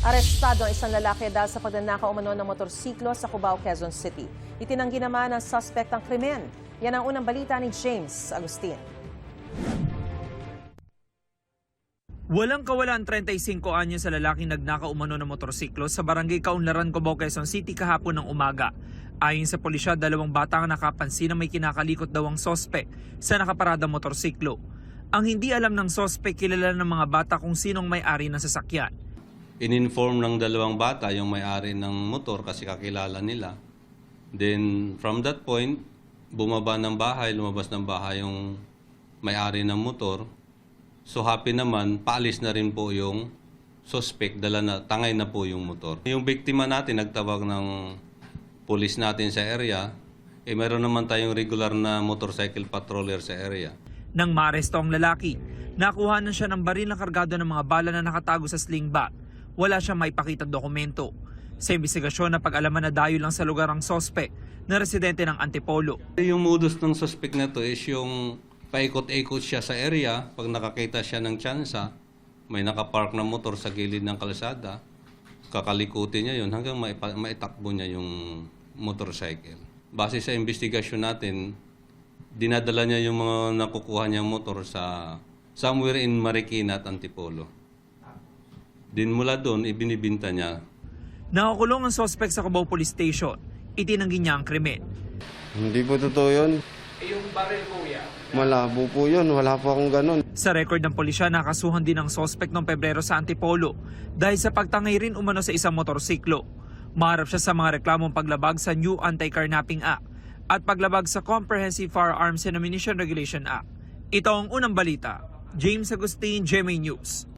Arestado ang isang lalaki dahil sa pagnanakaw umano ng motorsiklo sa Cubao, Quezon City. Itinanggi naman ng suspect ang krimen. Yan ang unang balita ni James Agustin. Walang kawalan 35 anyo sa lalaking nagnakaw umano ng motorsiklo sa barangay Kaunlaran, Cubao, Quezon City kahapon ng umaga. Ayon sa pulisya, 2 bata ang nakapansin na may kinakalikot daw ang sospek sa nakaparadang motorsiklo. Ang hindi alam ng sospek, kilala ng mga bata kung sinong may-ari ng sasakyan. In-inform ng 2 bata yung may-ari ng motor kasi kakilala nila. Then from that point, lumabas ng bahay yung may-ari ng motor. So happy naman, paalis na rin po yung suspect, tangay na po yung motor. Yung biktima natin, nagtawag ng police natin sa area. Meron naman tayong regular na motorcycle patroller sa area. Nang maaresto ang lalaki, nakuhanan siya ng baril na kargado ng mga bala na nakatago sa sling bag. Wala siyang maipakitang dokumento. Sa investigasyon, napag-alaman na dayo lang sa lugar ang sospek na residente ng Antipolo. Yung modus ng suspect na to is yung paikot-ikot siya sa area. Pag nakakita siya ng tsansa, may nakapark na motor sa gilid ng kalsada, kakalikutin niya yun hanggang maitakbo niya yung motorcycle. Base sa investigasyon natin, dinadala niya yung mga nakukuha niyang motor sa somewhere in Marikina at Antipolo. Din mula doon, ibinibinta niya. Nakakulong ang sospek sa Cubao Police Station. Itinanggi niya ang krimen. Hindi po totoo yun. Yung baril kuya? Malabo po yun. Wala po akong ganun. Sa record ng pulisya, nakasuhan din ang sospek noong Pebrero sa Antipolo dahil sa pagtangay rin umano sa isang motorsiklo. Maharap siya sa mga reklamong paglabag sa New Anti-Carnapping Act at paglabag sa Comprehensive Firearms and Ammunition Regulation Act. Ito ang unang balita. James Agustin, GMA News.